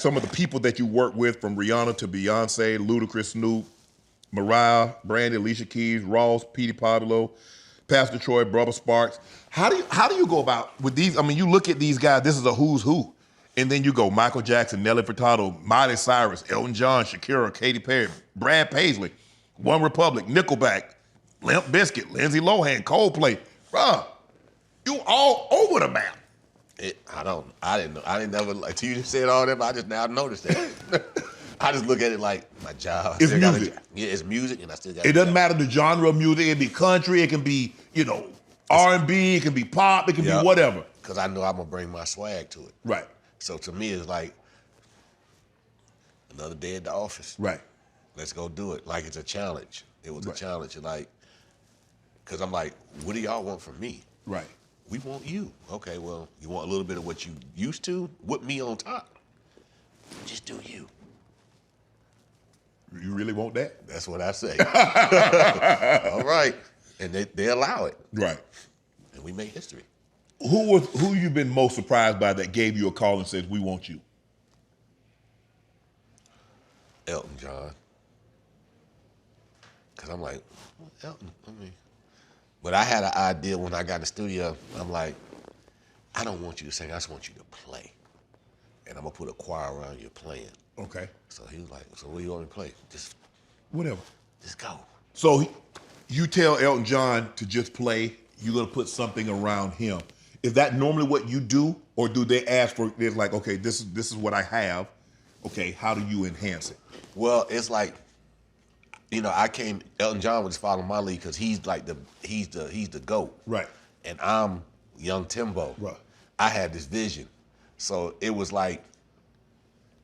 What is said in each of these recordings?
Some of the people that you work with, from Rihanna to Beyonce, Ludacris, Snoop, Mariah, Brandy, Alicia Keys, Ross, Petey Pablo, Pastor Troy, Brother Sparks. How do you go about with these? I mean, you look at these guys, this is a who's who. And then you go Michael Jackson, Nelly Furtado, Miley Cyrus, Elton John, Shakira, Katy Perry, Brad Paisley, One Republic, Nickelback, Limp Bizkit, Lindsay Lohan, Coldplay. Bruh, you all over the map. I didn't never, like, you just said all that, but I just now noticed that. I just look at it like my job. It's music. Yeah, it's music, and I still got it. Doesn't matter the genre of music. It can be country, it can be, R&B, it can be pop, it can be whatever. Because I know I'm going to bring my swag to it. Right. So to me, it's like another day at the office. Right. Let's go do it. Like it's a challenge. It was a challenge. Because I'm like, what do y'all want from me? Right. We want you. Okay, well, you want a little bit of what you used to with me on top. Just do you. You really want that? That's what I say. All right. And they allow it. Right. And we make history. Who you been most surprised by that gave you a call and says, we want you? Elton John. Because I'm like, well, Elton, But I had an idea when I got in the studio. I'm like, I don't want you to sing, I just want you to play. And I'm going to put a choir around you playing. Okay. So he was like, so what do you want me to play? Just whatever. Just go. So you tell Elton John to just play, you're going to put something around him. Is that normally what you do? Or do they ask for, it's like, okay, this is what I have. Okay, how do you enhance it? Well, it's like, Elton John was following my lead because he's like he's the GOAT. Right. And I'm young Timbo. Right. I had this vision. So it was like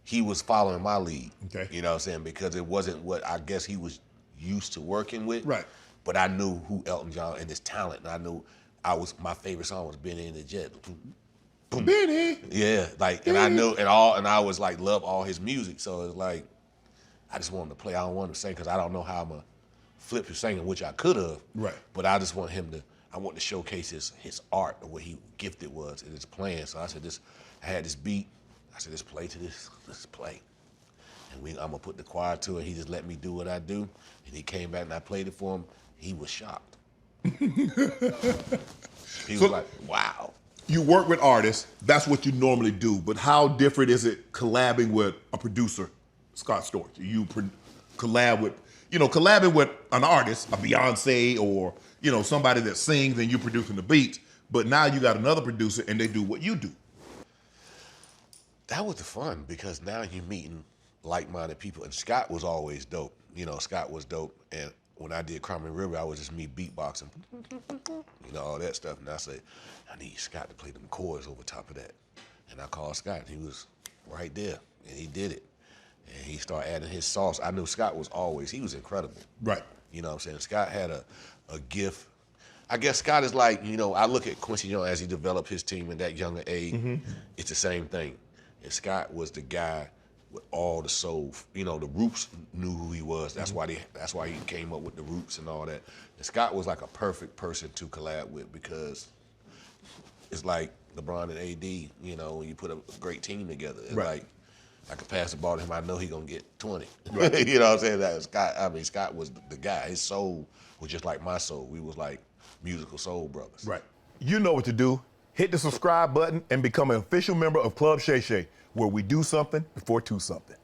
he was following my lead. Okay. You know what I'm saying? Because it wasn't what I guess he was used to working with. Right. But I knew who Elton John and his talent, and I knew my favorite song was Benny and the Jet. Boom. Benny. Yeah, and I knew and I was like love all his music. So it's like I just wanted to play. I don't want to sing because I don't know how I'm gonna flip his singing, which I could have. Right. But I just want him to. I want to showcase his art or what he gifted was in his playing. So I said I had this beat. I said, let's play to this. Let's play. And I'm gonna put the choir to it. He just let me do what I do. And he came back and I played it for him. He was shocked. He was like, wow. You work with artists, that's what you normally do, but how different is it collabing with a producer, Scott Storch? You collabing with an artist, a Beyonce or, somebody that sings and you producing the beats, but now you got another producer and they do what you do. That was the fun because now you're meeting like-minded people, and Scott was always dope. Scott was dope, and when I did Crime and River, I was just me beatboxing, all that stuff. And I said, I need Scott to play them chords over top of that. And I called Scott, and he was right there, and he did it. And he started adding his sauce. I knew Scott he was incredible. Right. You know what I'm saying? Scott had a gift. I guess Scott is like, I look at Quincy Jones as he developed his team in that younger age. Mm-hmm. It's the same thing. And Scott was the guy with all the soul. The Roots knew who he was. That's why he came up with the Roots and all that. And Scott was like a perfect person to collab with because it's like LeBron and AD, when you put a great team together. It's like I could pass the ball to him, I know he's gonna get 20. Right. You know what I'm saying? Scott was the guy. His soul was just like my soul. We was like musical soul brothers. Right. You know what to do. Hit the subscribe button and become an official member of Club Shay Shay, where we do something before two something.